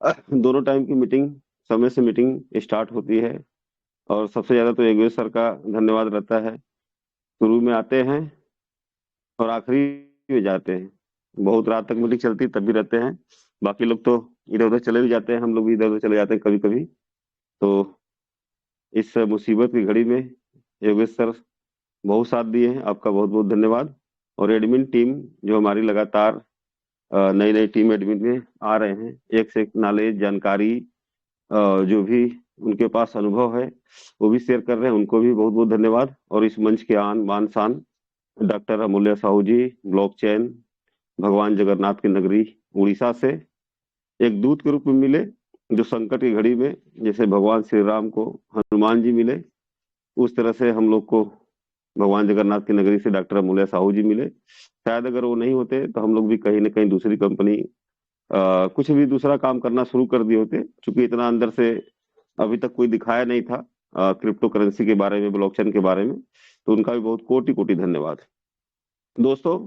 दोनों टाइम की मीटिंग समय से मीटिंग स्टार्ट होती है। और सबसे ज्यादा तो योगेश सर का धन्यवाद रहता है। शुरू में आते हैं और आखिरी में जाते हैं। बहुत रात तक मीटिंग चलती है, तब भी रहते हैं। बाकी लोग तो इधर उधर चले भी जाते हैं, हम लोग भी इधर उधर चले जाते हैं कभी कभी। तो इस मुसीबत की घड़ी में योगेश सर बहुत साथ दिए हैं, आपका बहुत बहुत धन्यवाद। और एडमिन टीम जो हमारी लगातार नई नई टीम एडमिन में आ रहे हैं, एक से एक नॉलेज जानकारी जो भी उनके पास अनुभव है वो भी शेयर कर रहे हैं, उनको भी बहुत बहुत धन्यवाद। और इस मंच के आन बान शान डॉक्टर अमूल्य साहू जी, ब्लॉकचेन भगवान जगन्नाथ की नगरी उड़ीसा से एक दूत के रूप में मिले, जो संकट की घड़ी में जैसे भगवान श्री राम को हनुमान जी मिले, उस तरह से हम लोग को भगवान जगन्नाथ की नगरी से डॉक्टर अमूल्य साहू जी मिले। शायद अगर वो नहीं होते तो हम लोग भी कहीं ना कहीं दूसरी कंपनी कुछ भी दूसरा काम करना शुरू कर दिए होते, क्योंकि इतना अंदर से अभी तक कोई दिखाया नहीं था क्रिप्टो करेंसी के बारे में, ब्लॉकचेन के बारे में। तो उनका भी बहुत कोटि कोटि धन्यवाद। दोस्तों,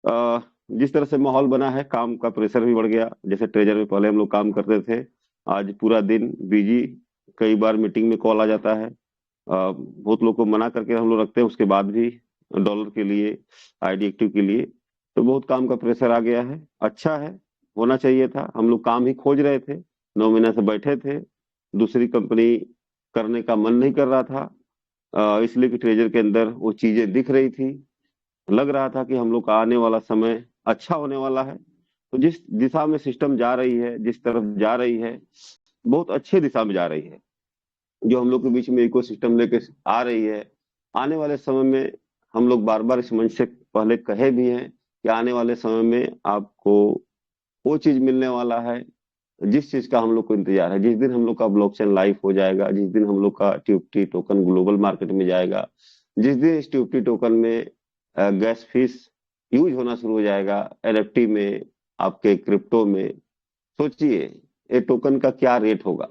अ, जिस तरह से माहौल बना है, काम का प्रेशर भी बढ़ गया। जैसे ट्रेजर में पहले हम लोग काम करते थे, आज पूरा दिन बिजी। कई बार मीटिंग में कॉल आ जाता है, बहुत लोग को मना करके हम लोग रखते हैं, उसके बाद भी डॉलर के लिए, आईडी एक्टिव के लिए। तो बहुत काम का प्रेशर आ गया है। अच्छा है, होना चाहिए था। हम लोग काम ही खोज रहे थे, 9 महीने से बैठे थे, दूसरी कंपनी करने का मन नहीं कर रहा था। इसलिए कि ट्रेजर के अंदर वो चीजें दिख रही थी, लग रहा था कि हम लोग का आने वाला समय अच्छा होने वाला है। तो जिस दिशा में सिस्टम जा रही है, जिस तरफ जा रही है, बहुत अच्छी दिशा में जा रही है। जो हम लोग के बीच में इकोसिस्टम लेके आ रही है, आने वाले समय में हम लोग बार बार इस मंच से पहले कहे भी हैं कि आने वाले समय में आपको वो चीज मिलने वाला है जिस चीज का हम लोग को इंतजार है। जिस दिन हम लोग का ब्लॉकचेन लाइव हो जाएगा, जिस दिन हम लोग का ट्यूबटी टोकन ग्लोबल मार्केट में जाएगा, जिस दिन इस ट्यूबटी टोकन में गैस फीस यूज होना शुरू हो जाएगा, एनएफटी में, आपके क्रिप्टो में, सोचिए ये टोकन का क्या रेट होगा।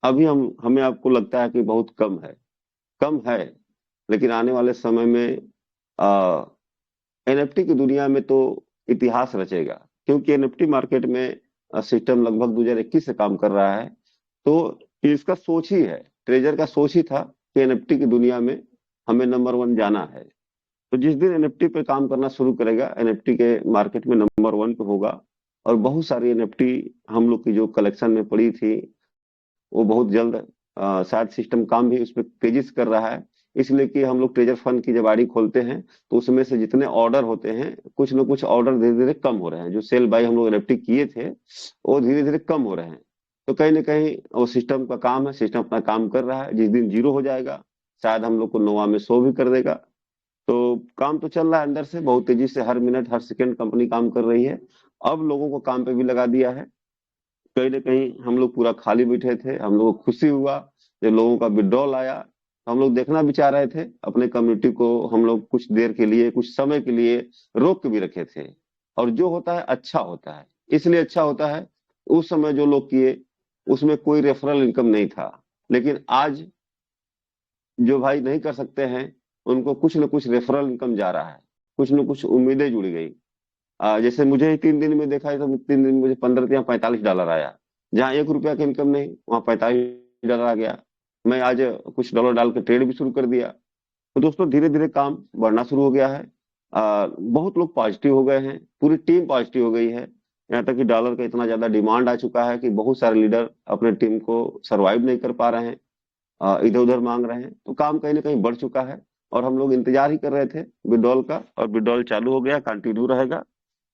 अभी हम हमें आपको लगता है कि बहुत कम है, लेकिन आने वाले समय में एनएफटी की दुनिया में तो इतिहास रचेगा। क्योंकि एनएफटी मार्केट में सिस्टम लगभग 2021 से काम कर रहा है। तो इसका सोच ही है, ट्रेजर का सोच ही था कि एनएफटी की दुनिया में हमें नंबर वन जाना है। तो जिस दिन एनएफटी पे काम करना शुरू करेगा, एनएफटी के मार्केट में नंबर वन पे होगा। और बहुत सारी एनएफटी हम लोग की जो कलेक्शन में पड़ी थी, वो बहुत जल्द शायद सिस्टम काम भी उस पर तेजी से कर रहा है। इसलिए कि हम लोग ट्रेजर फंड की जब आईडी खोलते हैं तो उसमें से जितने ऑर्डर होते हैं, कुछ न कुछ ऑर्डर धीरे धीरे कम हो रहे हैं। जो सेल बाई हम लोग एनएफटी किए थे वो धीरे धीरे कम हो रहे हैं। तो कहीं ना कहीं वो सिस्टम का काम है, सिस्टम अपना काम कर रहा है। जिस दिन जीरो हो जाएगा, शायद हम लोग को नोवा में शो भी कर देगा। तो काम तो चल रहा है अंदर से बहुत तेजी से, हर मिनट हर सेकंड कंपनी काम कर रही है। अब लोगों को काम पे भी लगा दिया है। कहीं ना कहीं हम लोग पूरा खाली बैठे थे, हम लोग को खुशी हुआ जब लोगों का विड्रॉल आया। हम लोग देखना भी चाह रहे थे, अपने कम्युनिटी को हम लोग कुछ देर के लिए, कुछ समय के लिए रोक के भी रखे थे। और जो होता है अच्छा होता है, इसलिए अच्छा होता है। उस समय जो लोग किए उसमें कोई रेफरल इनकम नहीं था, लेकिन आज जो भाई नहीं कर सकते हैं उनको कुछ न कुछ रेफरल इनकम जा रहा है, कुछ न कुछ उम्मीदें जुड़ गई। जैसे मुझे ही 3 दिन में देखा है तो 3 दिन में मुझे 15 या $45 आया। जहाँ ₹1 का इनकम नहीं, वहाँ $45 आ गया। मैं आज कुछ डॉलर डाल के ट्रेड भी शुरू कर दिया। तो दोस्तों, धीरे धीरे काम बढ़ना शुरू हो गया है। बहुत लोग पॉजिटिव हो गए हैं, पूरी टीम पॉजिटिव हो गई है। यहाँ तक कि डॉलर का इतना ज्यादा डिमांड आ चुका है कि बहुत सारे लीडर अपने टीम को सरवाइव नहीं कर पा रहे हैं, इधर उधर मांग रहे हैं। तो काम कहीं ना कहीं बढ़ चुका है। और हम लोग इंतजार ही कर रहे थे विड्रॉल का, और विड्रॉल चालू हो गया, कंटिन्यू रहेगा।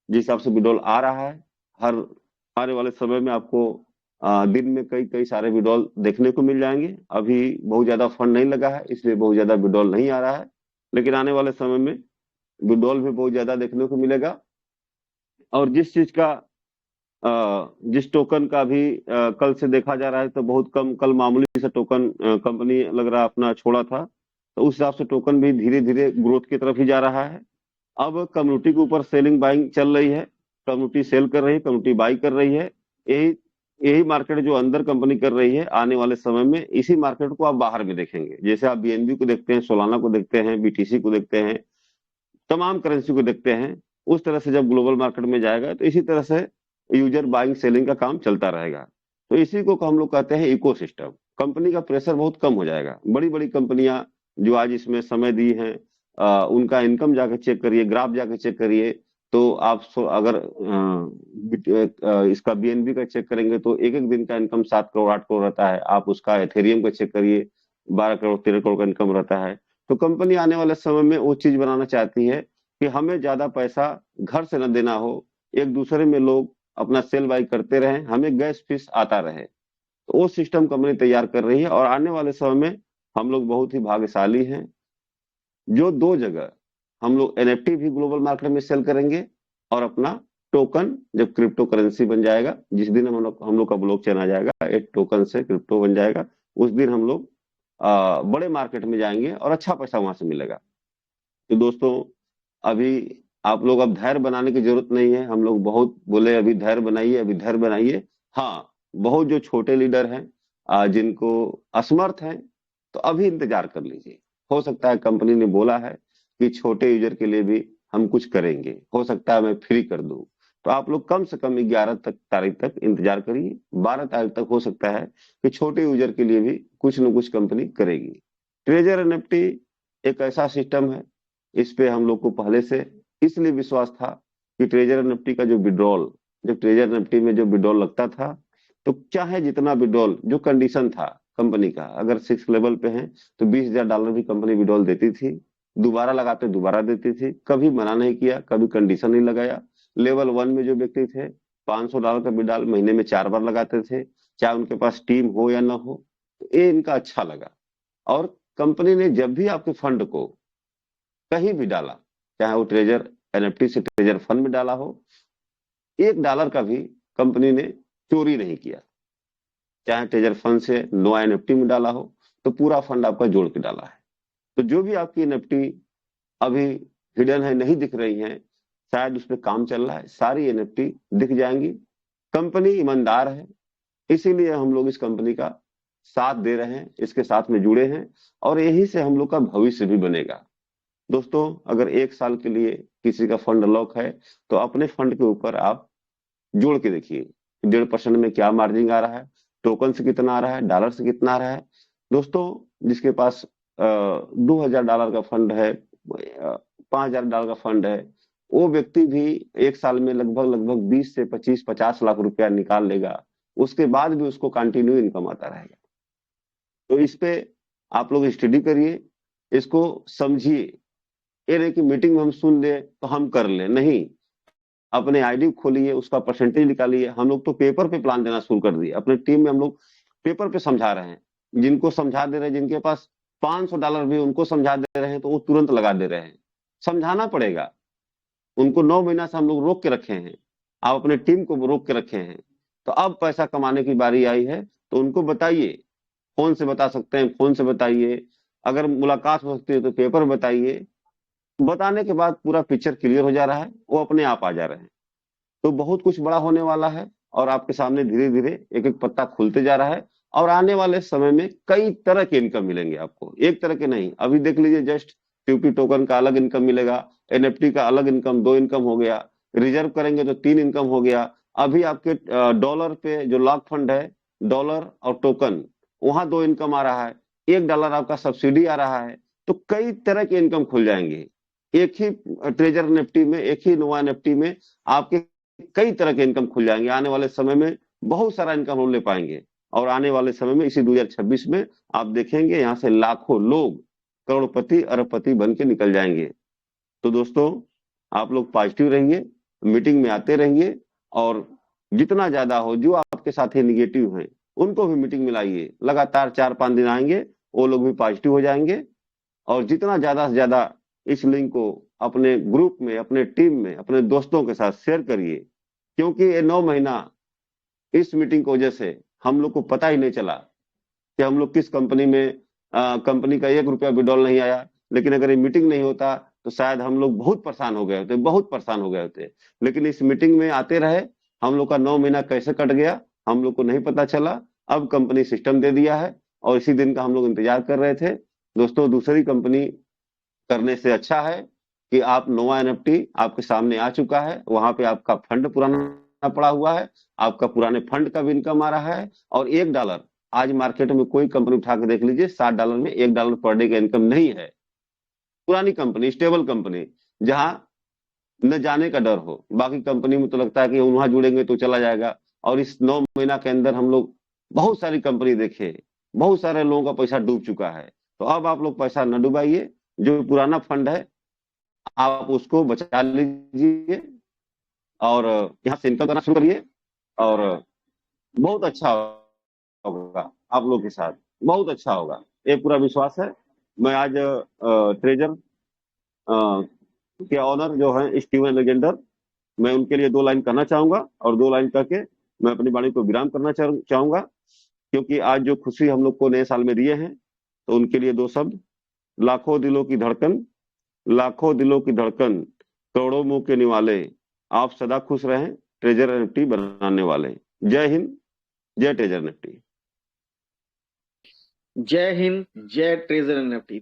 जिस हिसाब से विड्रॉल आ रहा है, हर आने वाले समय में आपको दिन में कई कई सारे विड्रॉल देखने को मिल जाएंगे। अभी बहुत ज्यादा फंड नहीं लगा है, इसलिए बहुत ज्यादा विड्रॉल नहीं आ रहा है। लेकिन आने वाले समय में विड्रॉल भी बहुत ज्यादा देखने को मिलेगा। और जिस चीज का जिस टोकन का भी कल से देखा जा रहा है, तो बहुत कम, कल मामूली सा टोकन कंपनी लग रहा अपना छोड़ा था। तो उस हिसाब से टोकन भी धीरे धीरे ग्रोथ की तरफ ही जा रहा है। अब कम्युनिटी के ऊपर सेलिंग बाइंग चल रही है, कम्युनिटी सेल कर रही है, कम्युनिटी बाई कर रही है। यही यही मार्केट जो अंदर कंपनी कर रही है, आने वाले समय में इसी मार्केट को आप बाहर भी देखेंगे। जैसे आप बीएनबी को देखते हैं, सोलाना को देखते हैं, बीटीसी को देखते हैं, तमाम करेंसी को देखते हैं। उस तरह से जब ग्लोबल मार्केट में जाएगा तो इसी तरह से यूजर बाइंग सेलिंग का काम चलता रहेगा। तो इसी को हम लोग कहते हैं इकोसिस्टम। कंपनी का प्रेशर बहुत कम हो जाएगा। बड़ी बड़ी कंपनियां जो आज इसमें समय दी हैं, उनका इनकम जाके चेक करिए, ग्राफ जाके चेक करिए। तो आप अगर इसका बीएनबी का चेक करेंगे तो एक एक दिन का इनकम 7 करोड़ 8 करोड़ रहता है। आप उसका एथेरियम का चेक करिए, 12 करोड़ 13 करोड़ का इनकम रहता है। तो कंपनी आने वाले समय में वो चीज बनाना चाहती है कि हमें ज्यादा पैसा घर से न देना हो, एक दूसरे में लोग अपना सेल बाई करते रहें, हमें गैस फीस आता रहे। तो वो सिस्टम कंपनी तैयार कर रही है और आने वाले समय में हम लोग बहुत ही भाग्यशाली हैं जो दो जगह हम लोग एनएफटी भी ग्लोबल मार्केट में सेल करेंगे और अपना टोकन जब क्रिप्टो करेंसी बन जाएगा, जिस दिन हम लोग का ब्लॉकचेन आ जाएगा, एक टोकन से क्रिप्टो बन जाएगा, उस दिन हम लोग बड़े मार्केट में जाएंगे और अच्छा पैसा वहां से मिलेगा। तो दोस्तों, अभी आप लोग अब धैर्य बनाने की जरूरत नहीं है। हम लोग बहुत बोले अभी धैर्य बनाइए, अभी धैर्य बनाइए। हाँ, बहुत जो छोटे लीडर हैं, जिनको असमर्थ हैं, तो अभी इंतजार कर लीजिए। हो सकता है कंपनी ने बोला है कि छोटे यूजर के लिए भी हम कुछ करेंगे, हो सकता है मैं फ्री कर दूं। तो आप लोग कम से कम 11 तारीख तक इंतजार करिए। 12 तारीख तक हो सकता है कि छोटे यूजर के लिए भी कुछ न कुछ कंपनी करेगी। ट्रेजर एनएफटी एक ऐसा सिस्टम है, इस पे हम लोग को पहले से इसलिए विश्वास था कि ट्रेजर एनएफटी का जो विड्रॉल, जब ट्रेजर एनएफटी में जो विड्रॉल लगता था, तो चाहे जितना विड्रॉल, जो कंडीशन था कंपनी का, अगर 6 लेवल पे है तो $20,000 भी कंपनी विड्रॉल देती थी। दोबारा लगाते दोबारा देती थी, कभी मना नहीं किया, कभी कंडीशन नहीं लगाया। लेवल 1 में जो व्यक्ति थे, $500 का विड्रॉल महीने में 4 बार लगाते थे, चाहे उनके पास टीम हो या ना हो। तो ये इनका अच्छा लगा। और कंपनी ने जब भी आपके फंड को कहीं भी डाला, चाहे वो ट्रेजर एनएफटी से ट्रेजर फंड में डाला हो, $1 का भी कंपनी ने चोरी नहीं किया। चाहे ट्रेजर फंड से नो एनएफटी में डाला हो, तो पूरा फंड आपका जोड़ के डाला है। तो जो भी आपकी एनएफटी अभी हिडन है, नहीं दिख रही है, शायद उस पर काम चल रहा है, सारी एनएफटी दिख जाएंगी। कंपनी ईमानदार है, इसीलिए हम लोग इस कंपनी का साथ दे रहे हैं, इसके साथ में जुड़े हैं, और यही से हम लोग का भविष्य भी बनेगा। दोस्तों, अगर 1 साल के लिए किसी का फंड लॉक है, तो अपने फंड के ऊपर आप जोड़ के देखिए, 1.5% में क्या मार्जिन आ रहा है, टोकन से कितना आ रहा है, डॉलर से कितना आ रहा है। दोस्तों, जिसके पास $2,000 का फंड है, $5,000 का फंड है, वो व्यक्ति भी 1 साल में लगभग लगभग 20 से 25-50 लाख रुपया निकाल लेगा। उसके बाद भी उसको कंटिन्यू इनकम आता रहेगा। तो इस पे आप लोग स्टडी करिए, इसको समझिए। ये नहीं कि मीटिंग में हम सुन ले तो हम कर ले, नहीं। अपने आईडी खोलिए, उसका परसेंटेज निकालिए। हम लोग तो पेपर पे प्लान देना शुरू कर दिए। अपने टीम में हम लोग पेपर पे समझा रहे हैं, जिनको समझा दे रहे हैं, जिनके पास $500 भी, उनको समझा दे रहे हैं, तो वो तुरंत लगा दे रहे हैं। समझाना पड़ेगा उनको। 9 महीना से हम लोग रोक के रखे हैं, आप अपने टीम को रोक के रखे हैं। तो अब पैसा कमाने की बारी आई है, तो उनको बताइए। फोन से बता सकते हैं, फोन से बताइए। अगर मुलाकात हो सकती है तो पेपर बताइए। बताने के बाद पूरा पिक्चर क्लियर हो जा रहा है, वो अपने आप आ जा रहे हैं। तो बहुत कुछ बड़ा होने वाला है, और आपके सामने धीरे धीरे एक एक पत्ता खुलते जा रहा है। और आने वाले समय में कई तरह के इनकम मिलेंगे आपको, एक तरह के नहीं। अभी देख लीजिए, जस्ट क्यूपी टोकन का अलग इनकम मिलेगा, एनएफटी का अलग इनकम, 2 इनकम हो गया। रिजर्व करेंगे तो 3 इनकम हो गया। अभी आपके डॉलर पे जो लॉक फंड है, डॉलर और टोकन, वहां 2 इनकम आ रहा है। $1 आपका सब्सिडी आ रहा है। तो कई तरह के इनकम खुल जाएंगे एक ही ट्रेजर निफ्टी में, एक ही नोवा निफ्टी में। आपके कई तरह के इनकम खुल जाएंगे। आने वाले समय में बहुत सारा इनकम हम ले पाएंगे। और आने वाले समय में, इसी 2026 में, आप देखेंगे यहाँ से लाखों लोग करोड़पति अरबपति बन के निकल जाएंगे। तो दोस्तों, आप लोग पॉजिटिव रहिए, मीटिंग में आते रहिए, और जितना ज्यादा हो, जो आपके साथी निगेटिव हैं उनको भी मीटिंग में लाइए। लगातार 4-5 दिन आएंगे, वो लोग भी पॉजिटिव हो जाएंगे। और जितना ज्यादा से ज्यादा इस लिंक को अपने ग्रुप में, अपने टीम में, अपने दोस्तों के साथ शेयर करिए। क्योंकि ये 9 महीना इस मीटिंग की वजह से हम लोग को पता ही नहीं चला कि हम लोग किस कंपनी में, कंपनी का ₹1 विड्रॉल नहीं आया। लेकिन अगर ये मीटिंग नहीं होता तो शायद हम लोग बहुत परेशान हो गए होते, बहुत परेशान हो गए होते। लेकिन इस मीटिंग में आते रहे, हम लोग का 9 महीना कैसे कट गया हम लोग को नहीं पता चला। अब कंपनी सिस्टम दे दिया है, और इसी दिन का हम लोग इंतजार कर रहे थे। दोस्तों, दूसरी कंपनी करने से अच्छा है कि आप नोवा एनएफटी आपके सामने आ चुका है, वहां पे आपका फंड पुराना पड़ा हुआ है, आपका पुराने फंड का भी इनकम आ रहा है, और $1 आज मार्केट में कोई कंपनी उठा के देख लीजिए, $60 में $1 पर डे का इनकम नहीं है। पुरानी कंपनी, स्टेबल कंपनी, जहां न जाने का डर हो। बाकी कंपनी में तो लगता है कि वहां जुड़ेंगे तो चला जाएगा, और इस 9 महीना के अंदर हम लोग बहुत सारी कंपनी देखे, बहुत सारे लोगों का पैसा डूब चुका है। तो अब आप लोग पैसा न डुबाइए, जो पुराना फंड है आप उसको बचा लीजिए, और यहाँ से इनकम करना शुरू करिए, और बहुत अच्छा होगा आप लोग के साथ, बहुत अच्छा होगा, ये पूरा विश्वास है। मैं आज ट्रेजर के ऑनर जो है स्टीवन लेजेंडर, मैं उनके लिए 2 लाइन कहना चाहूंगा, और 2 लाइन कह के मैं अपनी वाणी को विराम करना चाहूंगा, क्योंकि आज जो खुशी हम लोग को नए साल में दिए हैं, तो उनके लिए 2 शब्द। लाखों दिलों की धड़कन, लाखों दिलों की धड़कन, करोड़ों मुंह के निवाले, आप सदा खुश रहें, ट्रेजर एनएफटी बनाने वाले। जय हिंद, जय ट्रेजर एनएफटी। जय हिंद, जय ट्रेजर एनएफटी।